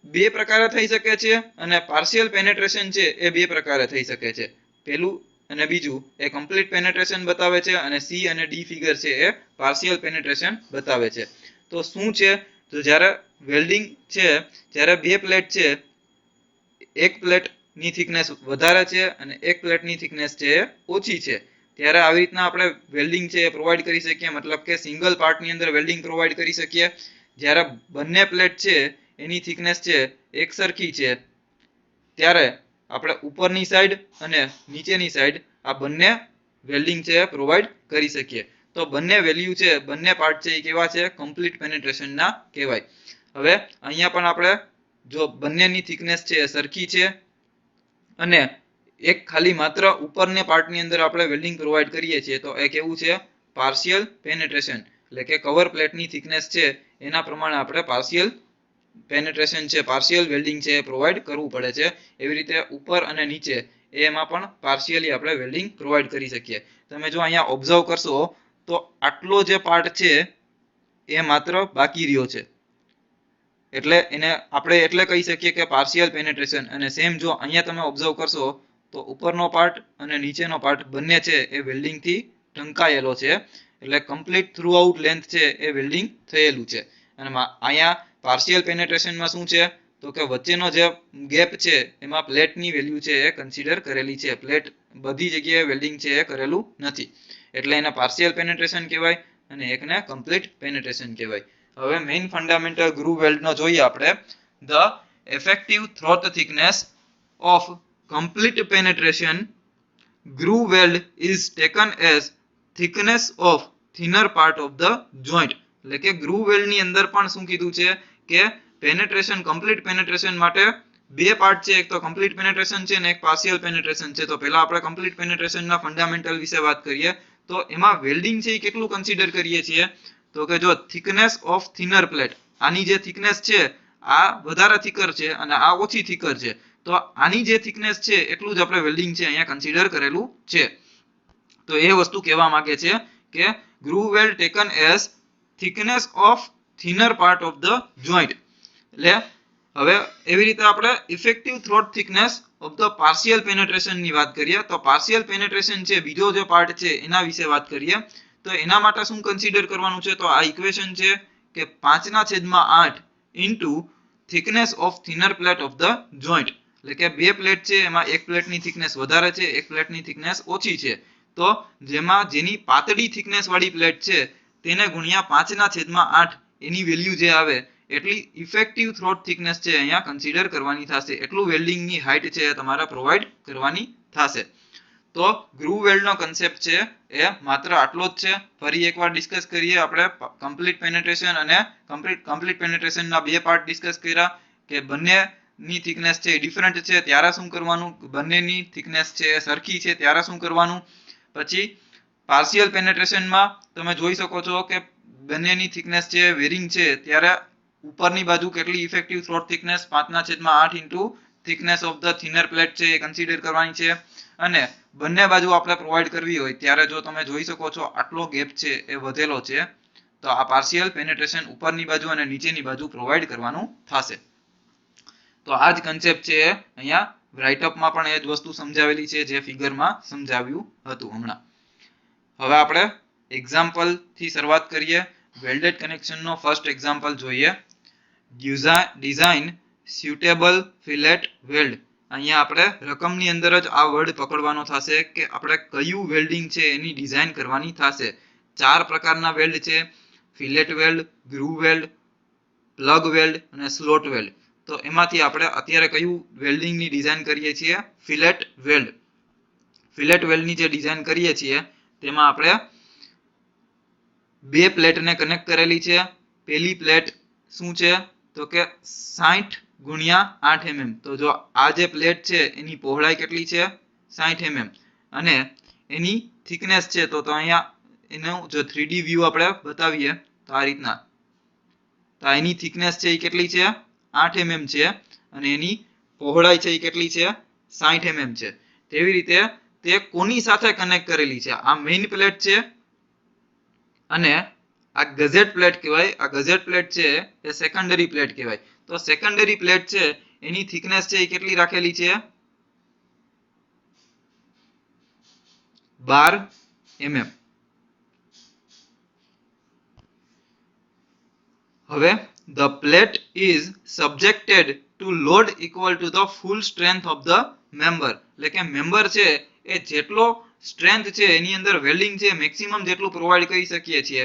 2 પ્રકારે થઈ શકે છે અને પાર્શિયલ પેનેટ્રેશન છે એ 2 પ્રકારે થઈ શકે છે. પહેલું અને બીજું એ કમ્પ્લીટ પેનેટ્રેશન બતાવે છે અને સી અને ડી ફિગર છે એ પાર્શિયલ પેનેટ્રેશન બતાવે છે. તો શું છે, તો જ્યારે વેલ્ડિંગ છે, જ્યારે 2 પ્લેટ છે, એક પ્લેટની થિકનેસ વધારે છે અને એક પ્લેટની થિકનેસ છે એ ઓછી છે, ત્યારે આવી રીતના આપણે વેલ્ડિંગ છે એ પ્રોવાઈડ કરી શકીએ, મતલબ કે સિંગલ પાર્ટની અંદર વેલ્ડિંગ પ્રોવાઈડ કરી શકીએ. જ્યારે બંને પ્લેટ છે એની થિકનેસ છે એક સરખી છે, ત્યારે આપણે ઉપરની સાઈડ અને નીચેની સાઈડ આ બંને વેલ્ડિંગ છે પ્રોવાઈડ કરી શકીએ. તો બંને વેલ્યુ છે, બંને પાર્ટ છે એ કેવા છે, કમ્પ્લીટ પેનેટ્રેશનના કહેવાય. હવે અહીંયા પણ આપણે જો બંનેની થિકનેસ છે એ સરખી છે અને એક ખાલી માત્ર ઉપરને પાર્ટની અંદર આપણે વેલ્ડિંગ પ્રોવાઈડ કરીએ છીએ, તો એ કેવું છે, પાર્શિયલ પેનેટ્રેશન. એટલે કે કવર પ્લેટની થિકનેસ છે એના પ્રમાણે આપણે પાર્શિયલ પેનેટ્રેશન છે, પાર્શિયલ વેલ્ડિંગ છે એ પ્રોવાઈડ કરવું પડે છે. એવી રીતે ઉપર અને નીચે એમાં પણ પાર્શિયલી આપણે વેલ્ડિંગ પ્રોવાઈડ કરી શકીએ. તમે જો અહીંયા ઓબ્ઝર્વ કરશો તો આટલો જે પાર્ટ છે એ માત્ર બાકી રહ્યો છે, એટલે એને આપણે એટલે કહી શકીએ કે પાર્શિયલ પેનેટ્રેશન. અને સેમ જો અહીંયા તમે ઓબ્ઝર્વ કરશો તો ઉપરનો પાર્ટ અને નીચેનો પાર્ટ બંને છે એ વેલ્ડિંગથી ઢંકાયેલો છે, એટલે કમ્પ્લીટ થ્રુ આઉટ લેન્થ છે એ વેલ્ડિંગ થયેલું છે. અને અહીંયા પાર્શિયલ પેનેટ્રેશનમાં શું છે, તો કે વચ્ચેનો જે ગેપ છે એમાં પ્લેટની વેલ્યુ છે એ કન્સિડર કરેલી છે, પ્લેટ બધી જગ્યાએ વેલ્ડિંગ છે એ કરેલું નથી, એટલે એને પાર્શિયલ પેનેટ્રેશન કહેવાય અને એકને કમ્પ્લીટ પેનેટ્રેશન કહેવાય. હવે મેઇન ફંડામેન્ટલ ગ્રુવ વેલ્ડનો જોઈએ આપણે. The effective throat thickness of complete penetration groove weld is taken as thickness of thinner part of the joint. એટલે કે ગ્રુવ વેલ્ડની અંદર પણ શું કીધું છે કે પેનેટ્રેશન, કમ્પ્લીટ પેનેટ્રેશન માટે 2 પાર્ટ છે, એક તો કમ્પ્લીટ પેનેટ્રેશન છે અને એક પાર્શિયલ પેનેટ્રેશન છે. તો પહેલા આપણે કમ્પ્લીટ પેનેટ્રેશનના ફંડામેન્ટલ વિશે વાત કરીએ. તો એમાં વેલ્ડિંગ છે એ કેટલું કન્સિડર કરીએ છીએ, તો કે જો થિકનેસ ઓફ થિનર પ્લેટ, આની જે થિકનેસ છે આ વધારે થિકર છે અને આ ઓછી થિકર છે, તો આની જે થિકનેસ છે એટલું જ આપણે વેલ્ડિંગ છે અહીંયા કન્સિડર કરેલું છે. તો એ વસ્તુ કહેવા માંગે છે કે groove weld taken as thickness of thinner part of the joint. એટલે હવે એવી રીતે આપણે effective throat thickness of the partial penetration ની વાત કરીએ. તો પાર્શિયલ પેનેટ્રેશન છે બીજો જે પાર્ટ છે એના વિશે વાત કરીએ. તો એના માટે શું કન્સિડર કરવાનું છે, તો આ ઇક્વેશન છે કે 5/8 into thickness of thinner plate of the joint. એટલે કે 2 પ્લેટ છે એમાં એક પ્લેટની થિકનેસ વધારે છે, એક પ્લેટની થિકનેસ ઓછી છે, તો જેમાં જેની પાતળી થિકનેસ વાળી પ્લેટ છે તેને ગુણ્યા 5/8 એની વેલ્યુ જે આવે એટલી ઇફેક્ટિવ થ્રોટ થિકનેસ છે અહીંયા કન્સિડર કરવાની થશે, એટલું વેલ્ડિંગની હાઇટ છે તમારે પ્રોવાઈડ કરવાની થશે. તો ગ્રુવ વેલ્ડનો કન્સેપ્ટ છે એ માત્ર આટલો જ છે. ફરી એકવાર ડિસ્કસ કરીએ. આપણે કમ્પ્લીટ પેનેટ્રેશન અને કમ્પ્લીટ પેનેટ્રેશનના 2 પાર્ટ ડિસ્કસ કર્યા કે બંનેની થિકનેસ છે ડિફરન્ટ છે ત્યારે શું કરવાનું, બંનેની થિકનેસ છે સરખી છે ત્યારે શું કરવાનું. પછી પાર્શિયલ પેનેટ્રેશનમાં તમે જોઈ શકો છો કે બંનેની થિકનેસ છે વેરિંગ છે, ત્યારે ઉપરની બાજુ કેટલી effective throat thickness 5/8 into thickness of the thinner plate છે એ કન્સિડર કરવાની છે. અને બંને બાજુ આપણે પ્રોવાઈડ કરવી હોય ત્યારે જો તમે જોઈ શકો છો આટલો ગેપ છે એ વધેલો છે, તો આ પાર્શિયલ પેનેટ્રેશન ઉપરની બાજુ અને નીચેની બાજુ પ્રોવાઈડ કરવાનું થશે. તો આ જ કન્સેપ્ટ છે અહીંયા રાઇટઅપમાં પણ એ જ વસ્તુ સમજાવેલી છે જે ફિગરમાં સમજાવ્યું હતું હમણાં. હવે આપણે એક્ઝામ્પલ થી શરૂઆત કરીએ. વેલ્ડેડ કનેક્શનનો ફર્સ્ટ એક્ઝામ્પલ જોઈએ. Design suitable fillet weld. અહીંયા આપણે રકમની અંદર જ આ વર્ડ પકડવાનો થશે કે આપણે કયું વેલ્ડિંગ છે એની ડિઝાઇન કરવાની થશે. 4 પ્રકારના વેલ્ડ છે: fillet weld, groove weld, plug weld અને સ્લોટ વેલ્ડ. તો એમાંથી આપણે અત્યારે કયું વેલ્ડિંગની ડિઝાઇન કરીએ છીએ? Fillet weld. ફિલેટ વેલ્ડની જે ડિઝાઇન કરીએ છીએ તેમાં આપણે 2 પ્લેટને કનેક્ટ કરેલી છે. પહેલી પ્લેટ શું છે, તો કે 60/8 mm. તો જો આ જે પ્લેટ છે એની પહોળાઈ કેટલી છે? 60 mm. અને એની થિકનેસ છે તો અહીંયા એનું જો 3D વ્યૂ આપણે બતાવીએ તો આ રીતના, તો એની થિકનેસ છે એ કેટલી છે? 8 mm છે. અને એની પહોળાઈ છે એ કેટલી છે 60 mm છે. તેવી રીતે તે કોની સાથે કનેક્ટ કરેલી છે? આ મેઇન પ્લેટ છે અને આ ગઝેટ પ્લેટ કહેવાય. આ ગઝેટ પ્લેટ છે એ સેકન્ડરી પ્લેટ કહેવાય. તો સેકન્ડરી પ્લેટ છે એની થિકનેસ છે એ કેટલી રાખેલી છે 12 mm. હવે the plate is subjected to load equal to the full strength of the member. એટલે કે મેમ્બર છે એ જેટલો સ્ટ્રેન્થ છે એની અંદર વેલ્ડિંગ છે મેક્સિમમ જેટલું પ્રોવાઈડ કરી શકીએ છીએ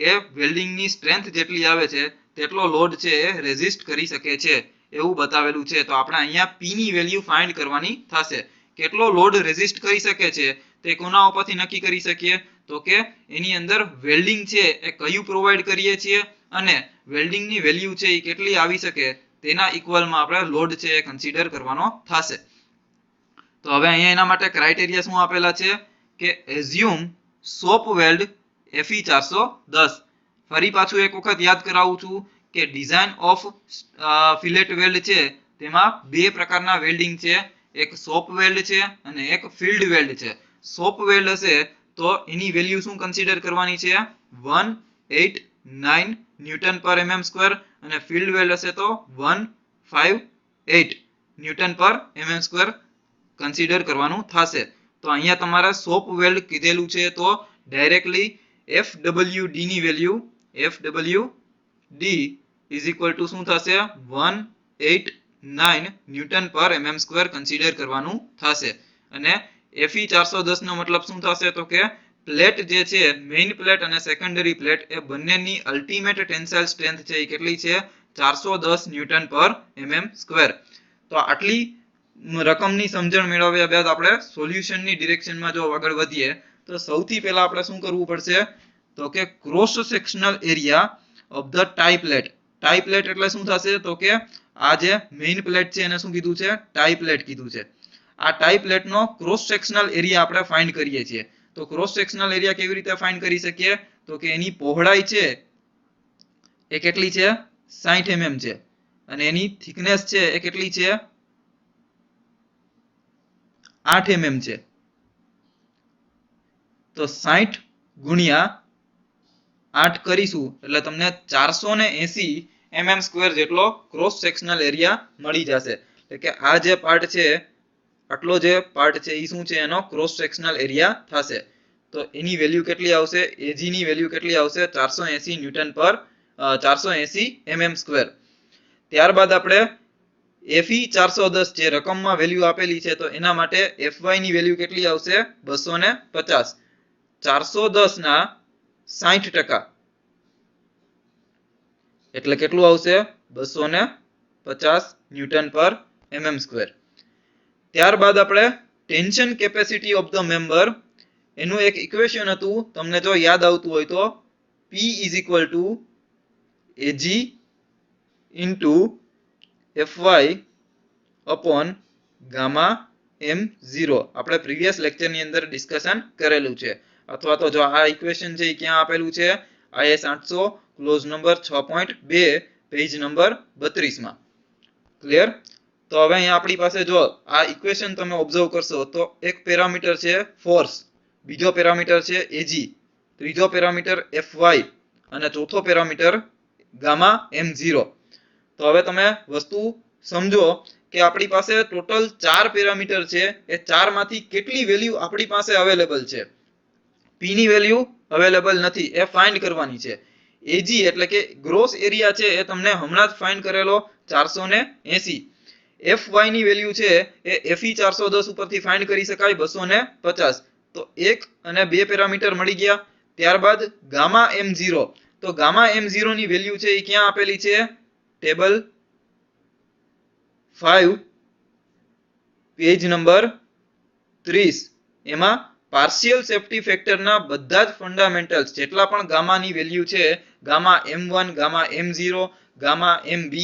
એ વેલ્ડિંગની સ્ટ્રેન્થ જેટલી આવે છે તેટલો લોડ છે એ રેઝિસ્ટ કરી શકે છે એવું બતાવેલું છે. તો આપણે અહીંયા P ની વેલ્યુ ફાઇન્ડ કરવાની થશે. કેટલો લોડ રેઝિસ્ટ કરી શકે છે તે કોના ઉપરથી નક્કી કરી શકીએ? તો કે એની અંદર વેલ્ડિંગ છે એ કયું પ્રોવાઈડ કરીએ છીએ અને વેલ્ડિંગની વેલ્યુ છે એ કેટલી આવી શકે તેના ઇક્વલમાં આપણે લોડ છે એ કન્સિડર કરવાનો થશે. તો હવે અહીંયા એના માટે ક્રાઇટેરિયા શું આપેલા છે કે એઝ્યુમ સોપ વેલ્ડ Fe 410. ફરી પાછું એક વખત યાદ કરાવું છું કે ડિઝાઇન ઓફ ફિલેટ વેલ્ડ છે તેમાં બે પ્રકારના વેલ્ડિંગ છે. એક સોપ વેલ્ડ છે અને એક ફિલ્ડ વેલ્ડ છે. સોપ વેલ્ડ હશે તો એની વેલ્યુ શું કન્સિડર કરવાની છે 189 ન્યૂટન પર mm સ્ક્વેર અને ફિલ્ડ વેલ્ડ હશે તો 158 ન્યૂટન પર mm સ્ક્વેર કન્સિડર કરવાનું થશે. તો અહીંયા તમારે સોપ વેલ્ડ કીધેલું છે તો ડાયરેક્ટલી FWD ની value FWD is equal to શું થશે 189 ન્યૂટન પર mm સ્ક્વેર કન્સિડર કરવાનું થશે. અને Fe 410 નો મતલબ શું થશે તો કે પ્લેટ જે છે મેઇન પ્લેટ અને સેકન્ડરી પ્લેટ એ બંનેની અલ્ટિમેટ ટેન્સાઇલ સ્ટ્રેન્થ છે એ કેટલી છે 410 ન્યૂટન પર mm સ્ક્વેર. તો આટલી રકમની સમજણ મેળવ્યા બાદ આપણે સોલ્યુશનની ડિરેક્શનમાં જો આગળ વધીએ તો સૌથી પહેલા આપણે શું કરવું પડશે તો કે cross sectional area of the tie plate. Tie plate એટલે શું થશે તો કે આ જે મેઇન પ્લેટ છે એને શું કીધું છે ટાઈ પ્લેટ કીધું છે. આ ટાઈ પ્લેટનો ક્રોસ સેક્શનલ એરિયા આપણે ફાઇન્ડ કરીએ છીએ. તો ક્રોસ સેક્શનલ એરિયા કેવી રીતે ફાઇન્ડ કરી શકીએ તો કે એની પહોળાઈ છે એ કેટલી છે 60 mm છે અને એની થિકનેસ છે એ કેટલી છે 8 mm છે. તો 60 ગુણ્યા 8 કરીશું એટલે તમને 480 mm સ્ક્વેર જેટલો ક્રોસ સેક્શનલ એરિયા મળી જશે. એટલે કે આ જે પાર્ટ છે આટલો જે પાર્ટ છે એ શું છે એનો ક્રોસ સેક્શનલ એરિયા થશે. તો એની વેલ્યુ કેટલી આવશે AG ની વેલ્યુ કેટલી આવશે 480 ન્યૂટન પર 480 mm સ્ક્વેર. ત્યારબાદ આપણે Fe 410 જે રકમમાં વેલ્યુ આપેલી છે તો એના માટે Fy ની વેલ્યુ કેટલી આવશે 250. 410 ના 60% એટલે કેટલું આવશે 250 ન્યૂટન પર mm સ્ક્વેર. ત્યારબાદ આપણે tension capacity of the member એનું એક ઇક્વેશન હતું તમને જો યાદ આવતું હોય તો P is equal to AG into Fy upon gamma m0 આપણે પ્રીવિયસ લેક્ચરની અંદર ડિસ્કશન કરેલું છે. અથવા તો જો આ ઇક્વેશન છે એ ક્યાં આપેલું છે IS 800 clause number 6.2 page number 32 માં. ક્લિયર? તો હવે અહીંયા આપણી પાસે જો આ ઇક્વેશન તમે ઓબ્ઝર્વ કરશો તો એક પેરામીટર છે ફોર્સ, બીજો પેરામીટર છે AG, ત્રીજો પેરામીટર Fy અને ચોથો પેરામીટર ગામા m0. તો હવે તમે વસ્તુ સમજો કે આપણી પાસે ટોટલ 4 પેરામીટર છે એ 4 માંથી કેટલી વેલ્યુ આપણી પાસે અવેલેબલ છે. P ની વેલ્યુ અવેલેબલ નથી એ ફાઇન્ડ કરવાની છે. AG એટલે કે ગ્રોસ એરિયા છે એ તમને હમણાં જ ફાઇન્ડ કરેલો 480. Fy ની વેલ્યુ છે એ Fe 410 ઉપરથી ફાઇન્ડ કરી શકાય 250. તો 1 અને 2 પેરામીટર મળી ગયા. ત્યારબાદ ગામા m0 તો ગામા m0 ની વેલ્યુ છે એ ક્યાં આપેલી છે ટેબલ 5 પેજ નંબર 30. એમાં પાર્શિયલ સેફ્ટી ફેક્ટરના બધા જ ફંડામેન્ટલ્સ જેટલા પણ ગામાની વેલ્યુ છે gamma m1 gamma m0 gamma mb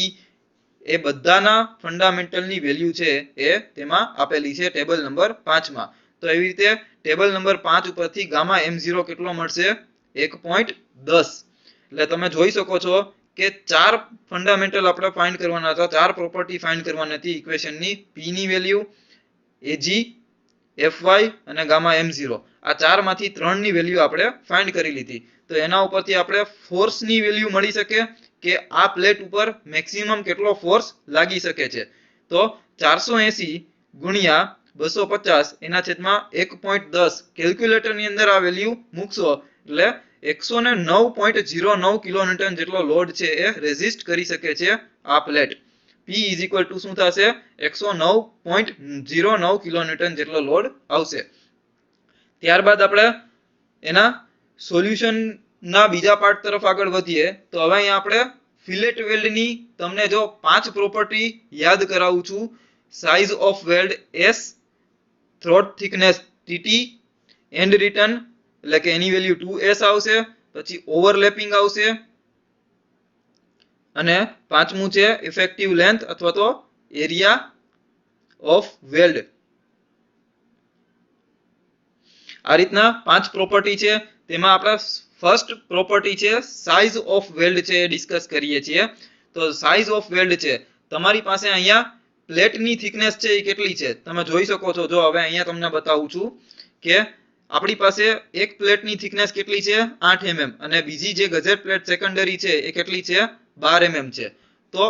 એ બધાના ફંડામેન્ટલની વેલ્યુ છે એ તેમાં આપેલી છે ટેબલ નંબર 5 માં. તો એવી રીતે ટેબલ નંબર 5 ઉપરથી ગામા m0 કેટલો મળશે 1.10. એટલે તમે જોઈ શકો છો કે ચાર ફંડામેન્ટલ આપણે ફાઇન્ડ કરવાના હતા, ચાર પ્રોપર્ટી ફાઇન્ડ કરવાની હતી ઇક્વેશનની. પી ની વેલ્યુ, એજી, એફવાય અને ગામા M0. આ ચારમાંથી ત્રણની વેલ્યુ આપણે ફાઇન્ડ કરી લીધી. તો એના ઉપરથી આપણે ફોર્સની વેલ્યુ મળી શકે કે આ પ્લેટ ઉપર મેક્સિમમ કેટલો ફોર્સ લાગી શકે છે. તો 480 ગુણ્યા 250 એના છેદમાં 1.10 કેલ્ક્યુલેટરની અંદર આ વેલ્યુ મૂકશો એટલે 109.09 કિલોન્યુટન જેટલો લોડ છે એ રેઝિસ્ટ કરી શકે છે આ plate. P is equal to શું થશે? 109.09 કિલોન્યુટન જેટલો લોડ આવશે. ત્યારબાદ આપણે એના સોલ્યુશનના બીજા પાર્ટ તરફ આગળ વધીએ. તો હવે અહીંયા આપણે ફિલેટ વેલ્ડની તમને જો 5 પ્રોપર્ટી યાદ કરાવું છું. Size of weld S, throat thickness TT, and return એટલે કે એની વેલ્યુ 2S આવશે, પછી ઓવરલેપિંગ આવશે અને પાંચમું છે ઇફેક્ટિવ લેન્થ અથવા તો એરિયા ઓફ વેલ્ડ. આ રીતના 5 પ્રોપર્ટી છે. તેમાં આપણા ફર્સ્ટ પ્રોપર્ટી છે સાઇઝ ઓફ વેલ્ડ છે એ ડિસ્કસ કરીએ છીએ. તો સાઇઝ ઓફ વેલ્ડ છે, તમારી પાસે અહીંયા પ્લેટની થિકનેસ છે એ કેટલી છે તમે જોઈ શકો છો. જો હવે અહીંયા તમને બતાવું છું કે આપણી પાસે એક પ્લેટની થિકનેસ કેટલી છે 8 mm અને બીજી જે ગજેટ પ્લેટ સેકન્ડરી છે એ કેટલી છે 12 mm છે. તો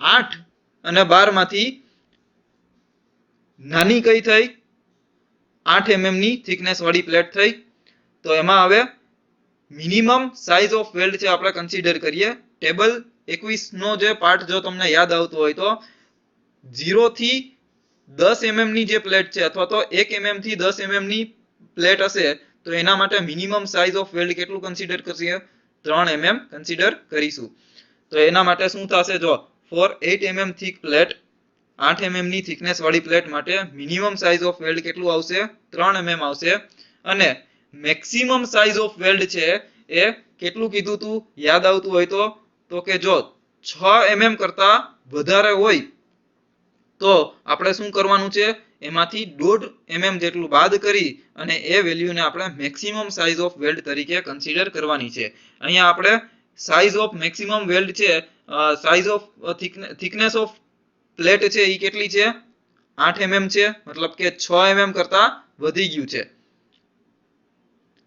8 અને 12 માંથી નાની કઈ થઈ? 8 mm ની થિકનેસ વાળી પ્લેટ થઈ. તો એમાં હવે મિનિમમ સાઇઝ ઓફ વેલ્ડ છે આપણે કન્સિડર કરીએ. ટેબલ 21 નો જે પાર્ટ જો તમને યાદ આવતો હોય તો 0 થી 10 mm ની જે પ્લેટ છે અથવા તો 1 mm થી 10 mm ની પ્લેટ હશે તો એના માટે મિનિમમ સાઇઝ ઓફ વેલ્ડ કેટલું કન્સિડર કરીએ? 3 mm કન્સિડર કરીશું. તો એના માટે શું થશે? જો for 8 mm thick plate, 8 mm ની થિકનેસ વાળી પ્લેટ માટે મિનિમમ સાઇઝ ઓફ વેલ્ડ કેટલું આવશે? 3 mm આવશે. અને મેક્સિમમ સાઇઝ ઓફ વેલ્ડ છે એ કેટલું કીધું તું યાદ આવતું હોય તો કે જો 6 mm કરતા વધારે હોય તો આપણે શું કરવાનું છે? એમાંથી 1.5 mm જેટલું બાદ કરી અને એ વેલ્યુને આપણે મેક્સિમમ સાઇઝ ઓફ વેલ્ડ તરીકે કન્સિડર કરવાની છે. અહીંયા આપણે સાઇઝ ઓફ મેક્સિમમ વેલ્ડ છે, size of thickness of plate છે એ કેટલી છે? 8 mm છે, મતલબ કે 6 mm કરતા વધી ગયું છે.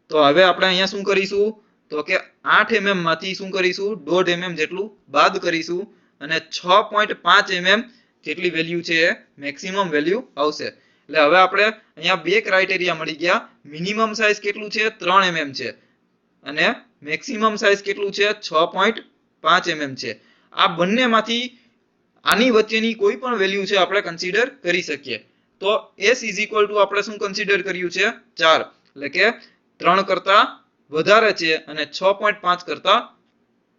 તો હવે આપણે અહીંયા શું કરીશું? તો કે 8 mm માંથી શું કરીશું? 1.5 mm જેટલું બાદ કરીશું અને 6.5 mm જેટલી વેલ્યુ છે મેક્સિમમ વેલ્યુ આવશે. એટલે હવે આપણે અહીંયા બે ક્રાઇટેરિયા મળી ગયા. મિનિમમ સાઇઝ કેટલું છે? 3 mm છે અને મેક્સિમમ સાઇઝ કેટલું છે? 6.5 mm છે. આ બંનેમાંથી આની વચ્ચેની કોઈ પણ વેલ્યુ છે આપણે કન્સિડર કરી શકીએ. તો S ઇઝ ઇક્વલ ટુ આપણે શું કન્સિડર કર્યું છે? 4. એટલે કે 3 કરતા વધારે છે અને 6.5 કરતા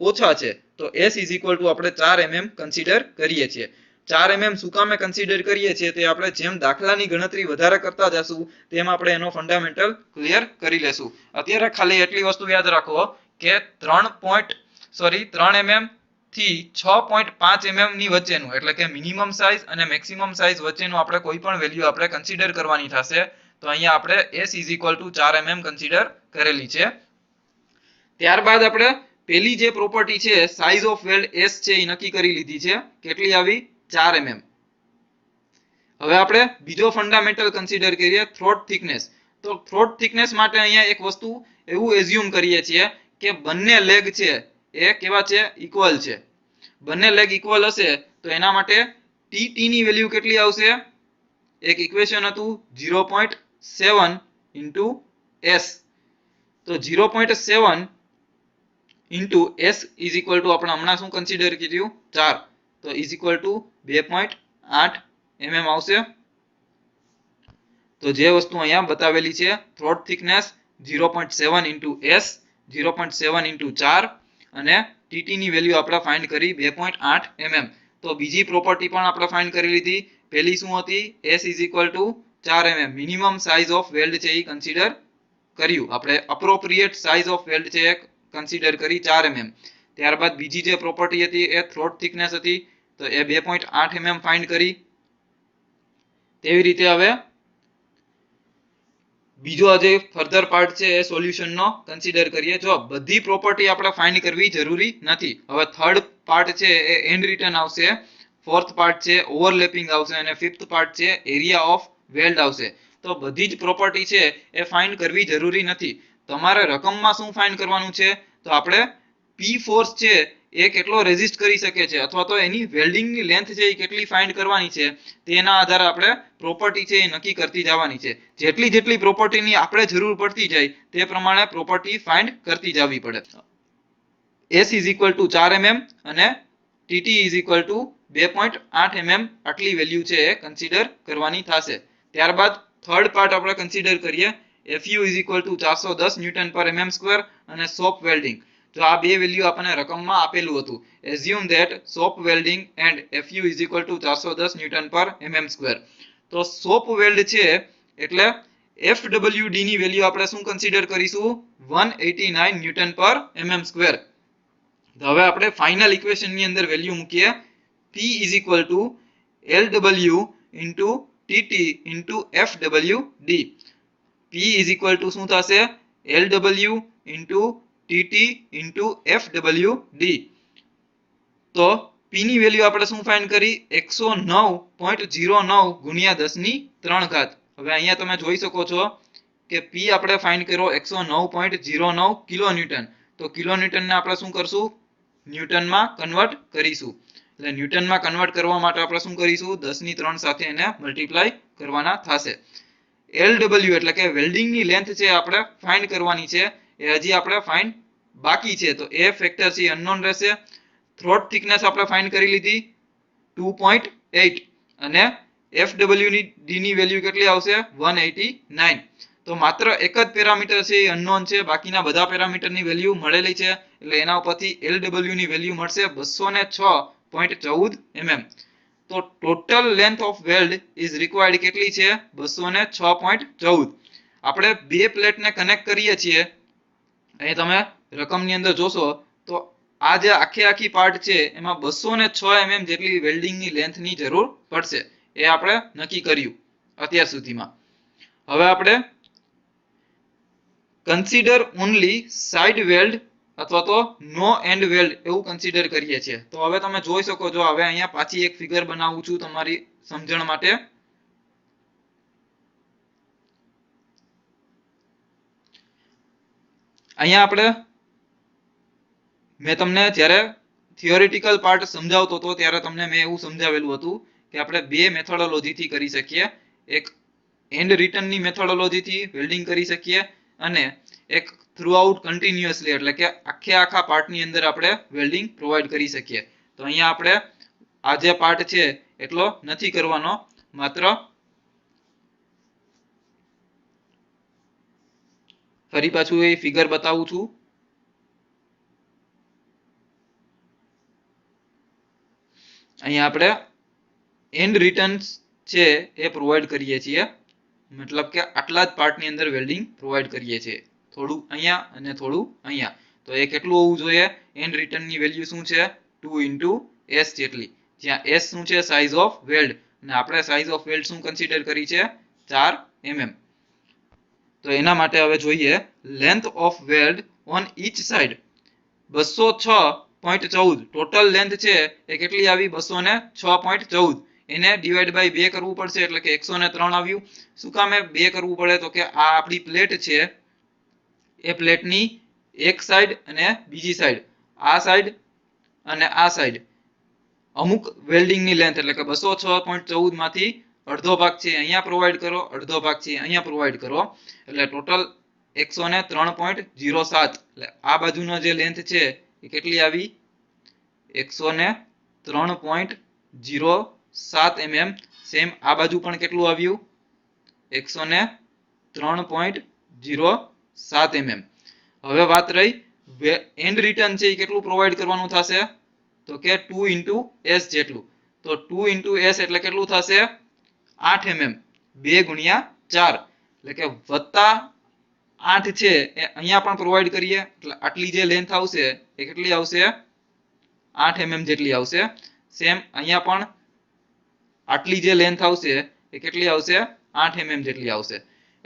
ઓછા છે. તો S ઇઝ ઇક્વલ ટુ આપણે 4 mm કન્સિડર કરીએ છીએ. 4 mm શું કામે કન્સિડર કરીએ છીએ તે આપણે જેમ દાખલાની ગણતરી વધારે કરતા જશું તેમ આપણે એનો ફંડામેન્ટલ ક્લિયર કરી લેશું. અત્યારે ખાલી એટલી વસ્તુ યાદ રાખો કે 3 mm થી 6.5 mm ની વચ્ચેનું એટલે કે મિનિમમ સાઇઝ અને મેક્સિમમ સાઇઝ વચ્ચેનું આપણે કોઈ પણ વેલ્યુ આપણે કન્સિડર કરવાની થશે. તો અહીંયા આપણે S is equal to 4 mm consider કરેલી છે. ત્યારબાદ આપણે પેલી જે પ્રોપર્ટી છે સાઇઝ ઓફ વેલ્ડ S છે એ નક્કી કરી લીધી છે. કેટલી આવી? 4 mm. હવે આપણે બીજો ફંડામેન્ટલ કન્સિડર કરીએ થ્રોટ થિકનેસ. તો થ્રોટ થિકનેસ માટે અહીંયા એક વસ્તુ એવું એઝ્યુમ કરીએ છીએ કે બંને લેગ છે એ કેવા છે? ઇક્વલ છે. બંને લેગ ઇક્વલ હશે તો એના માટે TT ની વેલ્યુ કેટલી આવશે? એક ઇક્વેશન હતું 0.7 into S. તો 0.7 into S is equal to આપણે હમણાં શું કન્સિડર કર્યું? 4. તો is equal to 2.8 mm આવશે. તો જે વસ્તુ અહીંયા બતાવેલી છે throat thickness 0.7 into S, 0.7 into 4 અને TT ની વેલ્યુ આપણે ફાઇન્ડ કરી 2.8 mm. તો બીજી પ્રોપર્ટી પણ આપણે ફાઇન્ડ કરી લીધી. પહેલી શું હતી? S is equal to 4 mm. Minimum size of weld છે એ કન્સિડર કર્યું આપણે. અપ્રોપ્રિએટ સાઇઝ ઓફ વેલ્ડ છે એ કન્સિડર કરી 4 mm. ત્યારબાદ બીજી જે પ્રોપર્ટી હતી એ થ્રોટ થિકનેસ હતી તો એ 2.8 mm ફાઇન્ડ કરી. તેવી રીતે હવે બીજો આજે ફર્ધર પાર્ટ છે એ સોલ્યુશનનો કન્સિડર કરીએ. જો બધી પ્રોપર્ટી આપણે ફાઇન્ડ કરવી જરૂરી નથી. હવે થર્ડ પાર્ટ છે એ એન્ડ રિટર્ન આવશે, ફોર્થ પાર્ટ છે ઓવરલેપિંગ આવશે અને ફિફ્થ પાર્ટ છે એરિયા ઓફ વેલ્ડ આવશે. તો બધી જ પ્રોપર્ટી છે એ ફાઇન્ડ કરવી જરૂરી નથી. તમારે રકમમાં શું ફાઇન્ડ કરવાનું છે? તો આપણે પી ફોર્સ છે એ કેટલો રેઝિસ્ટ કરી શકે છે અથવા તો એની વેલ્ડિંગની લેન્થ છે એ કેટલી ફાઇન્ડ કરવાની છે, તેના આધારે આપણે પ્રોપર્ટી છે એ નક્કી કરતી જવાની છે. જેટલી પ્રોપર્ટીની આપણે જરૂર પડતી જાય તે પ્રમાણે પ્રોપર્ટી ફાઇન્ડ કરતી જવી પડે. S is equal to 4 mm અને TT is equal to 2.8 mm આટલી વેલ્યુ છે એ કન્સિડર કરવાની થશે. ત્યારબાદ થર્ડ પાર્ટ આપણે કન્સિડર કરીએ. FU is equal to 410 newton પર mm સ્ક્વેર અને સોપ વેલ્ડિંગ. જો આ બે વેલ્યુ આપણને રકમમાં આપેલું હતું. assume that soap welding and FU is equal to 410 newton પર mm સ્ક્વેર. તો સોપ વેલ્ડ છે એટલે FWD ની વેલ્યુ આપણે શું કન્સિડર કરીશું? 189 ન્યૂટન પર mm સ્ક્વેર. તો હવે આપણે ફાઇનલ ઇક્વેશન ની અંદર વેલ્યુ મૂકીએ. P is equal to LW into TT into FWD. P is equal to શું થશે? LW into TT into FWD. તો P ની વેલ્યુ આપણે શું ફાઇન્ડ કરી? 109.09 ગુણ્યા 10 ની 3 ઘાત. હવે અહીંયા તમે જોઈ શકો છો કે P આપણે ફાઇન્ડ કર્યો 109.09 કિલો ન્યૂટન. તો કિલો ન્યૂટનને આપણે શું કરશું? ન્યૂટનમાં કન્વર્ટ કરીશું. એટલે ન્યૂટનમાં કન્વર્ટ કરવા માટે આપણે શું કરીશું? 10 ની 3 સાથે એને મલ્ટીપ્લાય કરવાના થશે. LW એટલે કે વેલ્ડિંગની લેન્થ છે આપણે ફાઇન્ડ કરવાની છે, એ હજી આપણે ફાઇન્ડ બાકી છે. તો એ ફેક્ટર છે અનનોન રહેશે. થ્રોટ થિકનેસ આપણે ફાઇન્ડ કરી લીધી 2.8 અને FW ની વેલ્યુ કેટલી આવશે? 189. તો માત્ર એક જ પેરામીટર છે એ અનનોન છે, બાકીના બધા પેરામીટરની વેલ્યુ મળેલી છે. એટલે એના ઉપરથી LW ની વેલ્યુ મળશે 206.14 mm. તો total length of weld is required કેટલી છે? 206.14. આપણે બે પ્લેટને કનેક્ટ કરીએ છીએ. અહીં તમે રકમની અંદર જોશો તો આ જે આખી પાર્ટ છે એમાં 206 mm જેટલી વેલ્ડિંગની લેન્થની જરૂર પડશે. એ આપણે નક્કી કર્યું અત્યાર સુધીમાં. હવે આપણે કન્સિડર ઓનલી સાઇડ વેલ્ડ અથવા તો નો એન્ડ વેલ્ડ એવું કન્સિડર કરીએ છીએ. તો હવે તમે જોઈ શકો છો, હવે અહીંયા પાછી એક ફિગર બનાવું છું તમારી સમજણ માટે. અહીંયા આપણે મેં તમને જ્યારે થિયોરિટિકલ પાર્ટ સમજાવતો હતો ત્યારે તમને મેં એવું સમજાવેલું હતું કે આપણે બે મેથોડોલોજીથી કરી શકીએ. એક એન્ડ રિટર્નની મેથોડોલોજીથી વેલ્ડિંગ કરી શકીએ અને એક થ્રુઆઉટ કન્ટિન્યુઅસલી એટલે કે આખા પાર્ટની અંદર આપણે વેલ્ડિંગ પ્રોવાઈડ કરી શકીએ. તો અહીંયા આપણે આ જે પાર્ટ છે એટલો નથી કરવાનો, માત્ર ફરી પાછું એ ફિગર બતાવું છું. અહીંયા આપણે એન્ડ રિટર્ન્સ છે એ પ્રોવાઈડ કરીએ છીએ, મતલબ કે આટલા જ પાર્ટની અંદર વેલ્ડિંગ પ્રોવાઈડ કરીએ છીએ. થોડું અહીંયા અને થોડું અહીંયા. તો એ કેટલું હોવું જોઈએ? એન્ડ રિટર્નની વેલ્યુ શું છે? 2 × S જેટલી. જ્યાં S શું છે? Size of weld. અને આપણે સાઇઝ ઓફ વેલ્ડ શું કન્સિડર કરી છે? 4 mm. તો એના માટે હવે જોઈએ length of weld on each side 206.14. Total length છે એ કેટલી આવી? 206.14. એને ડિવાઈડ બાય 2 કરવું પડશે એટલે કે 103 આવ્યું. શું કામે 2 કરવું પડે? તો કે આ આપણી પ્લેટ છે, એ પ્લેટની એક સાઈડ અને બીજી સાઈડ, આ સાઈડ અને આ સાઈડ અમુક વેલ્ડિંગની લેન્થ એટલે કે 206.14 માંથી અડધો ભાગ છે અહીંયા પ્રોવાઈડ કરો, અડધો ભાગ છે અહીંયા પ્રોવાઈડ કરો, એટલે ટોટલ 103.07. એટલે આ બાજુનો જે લેન્થ છે એ કેટલી આવી? 103.07 mm. સેમ આ બાજુ પણ કેટલું આવ્યું? 103.07 mm. હવે વાત રહી એન્ડ રિટર્ન છે એ કેટલું પ્રોવાઈડ કરવાનું થશે? તો કે 2 × S જેટલું. તો 2 × S એટલે કેટલું થશે? 8 mm. 2 × 4 એટલે કે વત્તા 8 છે એ અહીંયા પણ પ્રોવાઈડ કરીએ એટલે આટલી જે લેન્થ આવશે એ કેટલી આવશે? 8 mm જેટલી આવશે. સેમ અહીંયા પણ આટલી જે લેન્થ આવશે એ કેટલી આવશે? 8 mm જેટલી આવશે.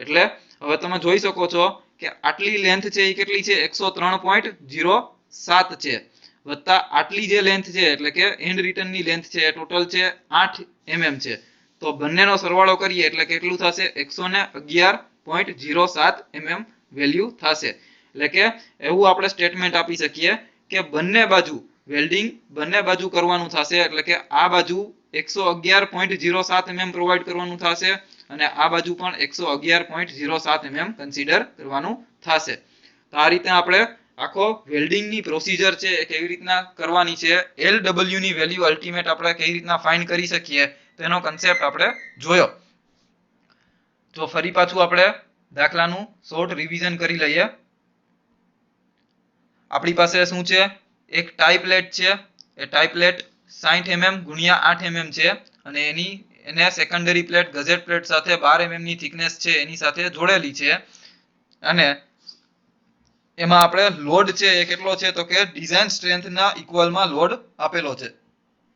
એટલે હવે તમે જોઈ શકો છો કે આટલી લેન્થ છે એ કેટલી છે 103.07 છે વત્તા આટલી જે લેન્થ છે એટલે કે એન્ડ રિટર્ન ની લેન્થ છે ટોટલ છે 8 mm છે તો બંનેનો સરવાળો કરીએ એટલે કેટલું થશે 111.07 mm વેલ્યુ થશે એટલે કે એવું આપણે સ્ટેટમેન્ટ આપી શકીએ કે બંને બાજુ વેલ્ડિંગ બંને બાજુ કરવાનું થશે એટલે કે આ બાજુ 111.07 mm પ્રોવાઈડ કરવાનું થશે અને આ બાજુ પણ 111.07 mm કન્સિડર કરવાનું થશે તો આ રીતે આપણે આખો વેલ્ડિંગ ની પ્રોસિજર છે એ કેવી રીતના કરવાની છે LW ની વેલ્યુ અલ્ટિમેટ આપણે કેવી રીતના ફાઇન્ડ કરી શકીએ તેનો કન્સેપ્ટ આપણે જોયો તો ફરી પાછું આપણે દાખલાનું શોર્ટ રિવિઝન કરી લઈએ આપણી પાસે શું છે એક ટાઈ પ્લેટ છે એ ટાઈ પ્લેટ 60 mm ગુણ્યા 8 mm છે અને એને સેકન્ડરી પ્લેટ ગજેટ પ્લેટ સાથે 12 mm ની થિકનેસ છે એની સાથે જોડેલી છે અને એમાં આપણે લોડ છે એ કેટલો છે તો કે ડિઝાઇન સ્ટ્રેન્થ ના ઇક્વલ માં લોડ આપેલો છે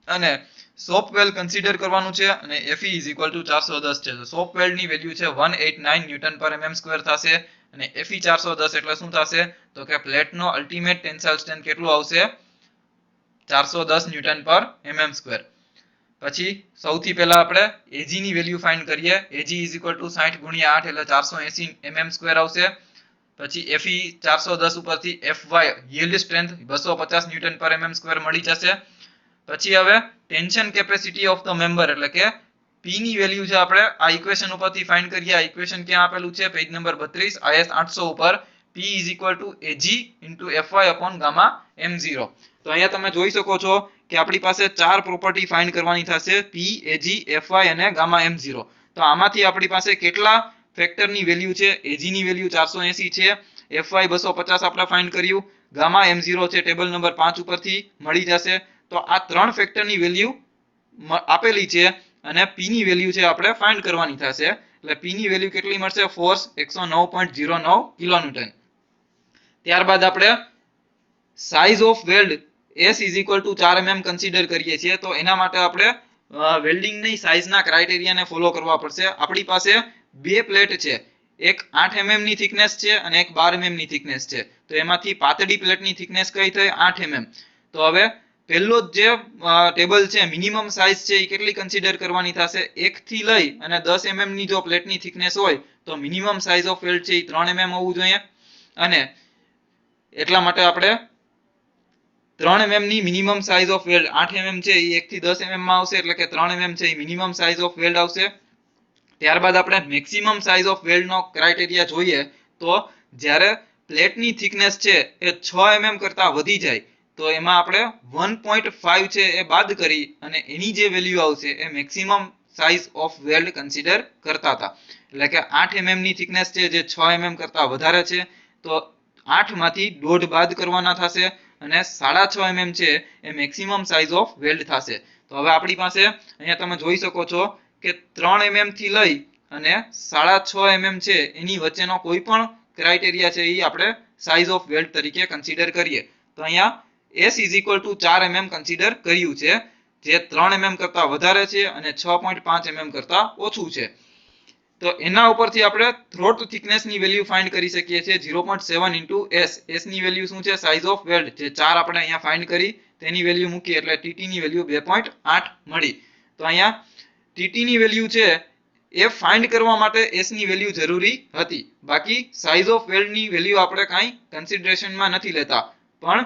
અને સોપ વેલ્ડ કન્સિડર કરવાનું છે અને Fe = 410 છે તો સોપ વેલ્ડ ની વેલ્યુ છે 189 ન્યૂટન પર mm² થશે અને Fe 410 એટલે શું થશે તો કે પ્લેટ નો અલ્ટિમેટ ટેન્સાઇલ સ્ટ્રેન્થ કેટલું આવશે 410 ન્યૂટન પર mm². પછી સૌથી પહેલા આપણે Ag ની વેલ્યુ ફાઇન્ડ કરીએ Ag = 60 ગુણ્યા 8 એટલે 480 mm² આવશે પછી Fe 410 ઉપરથી Fy yield strength 250 ન્યૂટન પર mm² મળી જશે પછી હવે tension capacity of the member એટલે કે P ની વેલ્યુ છે આપણે આ ઇક્વેશન ઉપરથી ફાઇન્ડ કરીએ આ ઇક્વેશન ક્યાં આપેલું છે પેજ નંબર 32 IS 800 ઉપર P = Ag * Fy / gamma m0 તો અહીંયા તમે જોઈ શકો છો કે આપણી પાસે ચાર પ્રોપર્ટી ફાઇન્ડ કરવાની થશે P Ag Fy અને gamma m0 તો આમાંથી આપણી પાસે કેટલા ફેક્ટર ની વેલ્યુ છે Ag ની વેલ્યુ 480 છે Fy 250 આપણે ફાઇન્ડ કર્યું gamma m0 છે ટેબલ નંબર 5 ઉપરથી મળી જશે તો આ ત્રણ ફેક્ટર ની વેલ્યુ આપેલી છે અને P ની વેલ્યુ છે આપણે ફાઇન્ડ કરવાની થશે એટલે P ની વેલ્યુ કેટલી મળશે ફોર્સ 109.09 કિલોન્યુટન ત્યારબાદ આપણે size of weld S = 4 mm consider કરીએ છીએ તો એના માટે આપણે વેલ્ડિંગ ની સાઇઝ ના ક્રાઇટેરિયાને ફોલો કરવા પડશે આપણી પાસે બે પ્લેટ છે એક 8 mm ની થિકનેસ છે અને એક 12 mm ની થિકનેસ છે તો એમાંથી પાતળી પ્લેટની થિકનેસ કઈ થઈ 8 mm તો હવે પહેલો જે ટેબલ છે મિનિમમ સાઇઝ છે એ કેટલી કન્સિડર કરવાની થશે 1 થી લઈ અને 10 mm ની જો પ્લેટની થિકનેસ હોય તો મિનિમમ સાઇઝ ઓફ વેલ્ડ છે એ 3 mm હોવું જોઈએ અને એટલા માટે આપણે 3 mm ની minimum size of weld 8 mm છે એ 1 થી 10 mm માં આવશે એટલે કે 3 mm છે એ મિનિમમ સાઇઝ ઓફ વેલ્ડ આવશે ત્યારબાદ આપણે મેક્સિમમ સાઇઝ ઓફ વેલ્ડ નો ક્રાઇટેરિયા જોઈએ તો જ્યારે પ્લેટની થિકનેસ છે એ 6 mm કરતા વધી જાય તો એમાં આપણે 1.5 છે એ બાદ કરી અને એની જે વેલ્યુ આવશે એ maximum size of weld consider કરતા હતા એટલે કે 8 mm ની થિકનેસ છે જે 6 mm કરતા વધારે છે તો 8 માંથી 1.5 બાદ કરવાના થશે અને 6.5 mm છે એ મેક્સિમમ સાઇઝ ઓફ વેલ્ડ થશે તો હવે આપણી પાસે અહીંયા તમે જોઈ શકો છો કે 3 mm થી લઈ અને 6.5 mm છે એની વચ્ચેનો કોઈ પણ ક્રાઇટેરિયા છે એ આપણે સાઇઝ ઓફ વેલ્ડ તરીકે કન્સિડર કરીએ તો અહીંયા S = 4 mm કન્સિડર કર્યું છે જે 3 mm કરતા વધારે છે અને 6.5 mm કરતા ઓછું છે તો એના ઉપરથી આપણે થ્રોટ થિકનેસ ની વેલ્યુ ફાઇન્ડ કરી શકીએ છીએ 0.7 * S S ની વેલ્યુ શું છે સાઇઝ ઓફ વેલ્ડ જે 4 આપણે અહીંયા ફાઇન્ડ કરી તેની વેલ્યુ મૂકી એટલે TT ની વેલ્યુ 2.8 મળી તો અહીંયા TT ની વેલ્યુ છે એ ફાઇન્ડ કરવા માટે S ની વેલ્યુ જરૂરી હતી બાકી સાઇઝ ઓફ વેલ્ડ ની વેલ્યુ આપણે કાંઈ કન્સિડરેશનમાં નથી લેતા પણ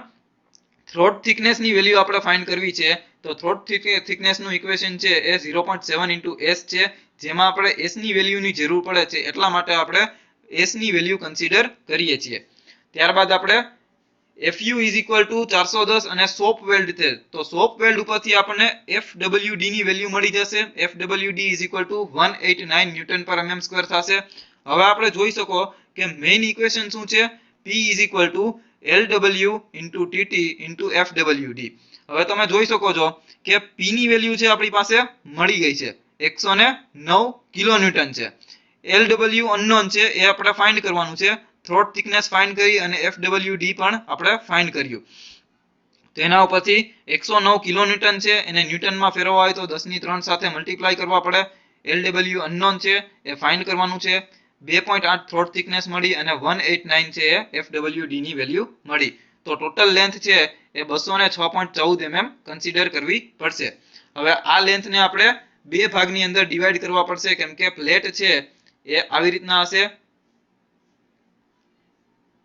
થ્રોટ થિકનેસ ની વેલ્યુ આપણે ફાઇન્ડ કરવી છે તો થ્રોટ થિકનેસ નું ઇક્વેશન છે એ 0.7 * S છે જેમાં આપણે S ની વેલ્યુ ની જરૂર પડે છે એટલા માટે આપણે S ની વેલ્યુ કન્સિડર કરીએ છીએ ત્યારબાદ આપણે Fu = 410 અને સોપ વેલ્ડ છે તો સોપ વેલ્ડ ઉપરથી આપણને FWD ની વેલ્યુ મળી જશે FWD = 189 ન્યૂટન પર mm² થશે હવે આપણે જોઈ શકો કે મેઇન ઇક્વેશન શું છે P = LW * TT * FWD હવે તમે જોઈ શકો છો કે P ની વેલ્યુ છે આપણી પાસે મળી ગઈ છે 109 કિલોન્યુટન છે LW અનનોન છે એ આપણે ફાઇન્ડ કરવાનું છે થ્રોટ થિકનેસ ફાઇન્ડ કરી અને FWD પણ આપણે ફાઇન્ડ કર્યું તો એના ઉપરથી 109 કિલોન્યુટન છે એને ન્યૂટનમાં ફેરવવા હોય તો 10 ની 3 સાથે મલ્ટીપ્લાય કરવા પડે LW અનનોન છે એ ફાઇન્ડ કરવાનું છે 2.8 થ્રોટ થિકનેસ મળી અને 189 છે એ FWD ની વેલ્યુ મળી. તો ટોટલ લેન્થ છે એ 206.14 mm કન્સિડર કરવી પડશે. હવે આ લેન્થ ને આપણે બે ભાગની અંદર ડિવાઈડ કરવા પડશે કેમ કે પ્લેટ છે એ આવી રીતના હશે.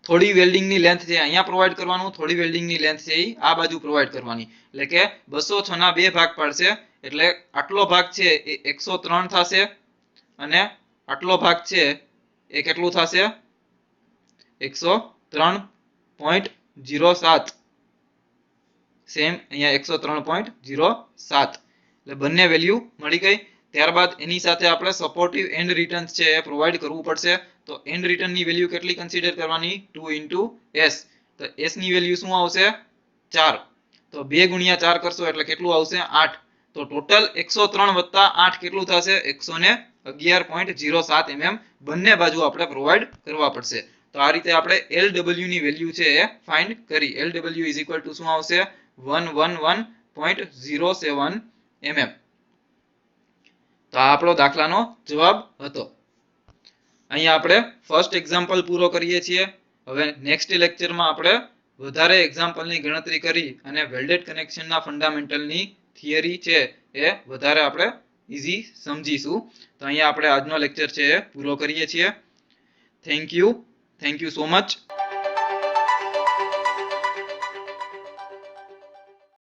થોડી વેલ્ડિંગ ની લેન્થ છે અહીંયા પ્રોવાઈડ કરવાનું, થોડી વેલ્ડિંગ ની લેન્થ છે આ બાજુ પ્રોવાઈડ કરવાની. એટલે કે 206 ના બે ભાગ પાડશે એટલે આટલો ભાગ છે એ 103 થશે અને આટલો ભાગ છે એ કેટલું થશે 103.07. સેમ અહીંયા 103.07 એટલે બંને વેલ્યુ મળી ગઈ. ત્યારબાદ એની સાથે આપણે સપોર્ટિવ એન્ડ રિટર્ન્સ છે એ પ્રોવાઈડ કરવું પડશે. તો એન્ડ રિટર્ન ની વેલ્યુ કેટલી કન્સિડર કરવાની 2 * s. તો s ની વેલ્યુ શું આવશે 4. તો 2 * 4 કરશો એટલે કેટલું આવશે 8. તો ટોટલ 103 + 8 કેટલું થશે 111.07 mm બંને બાજુ આપણે પ્રોવાઈડ કરવા પડશે. તો આ રીતે આપણે LW ની વેલ્યુ છે એ ફાઇન્ડ કરી. LW = શું આવશે 111.07 mm. તો આ આપણો દાખલાનો જવાબ હતો. અહીંયા આપણે ફર્સ્ટ એક્ઝામ્પલ પૂરો કરીએ છીએ. હવે નેક્સ્ટ લેક્ચરમાં આપણે વધારે એક્ઝામ્પલની ગણતરી કરી અને વેલ્ડેડ કનેક્શનના ફંડામેન્ટલની થિયરી છે એ વધારે આપણે ઈઝી સમજીશું. તો અહીંયા આપણે આજનો લેક્ચર છે એ પૂરો કરીએ છીએ. Thank you so much.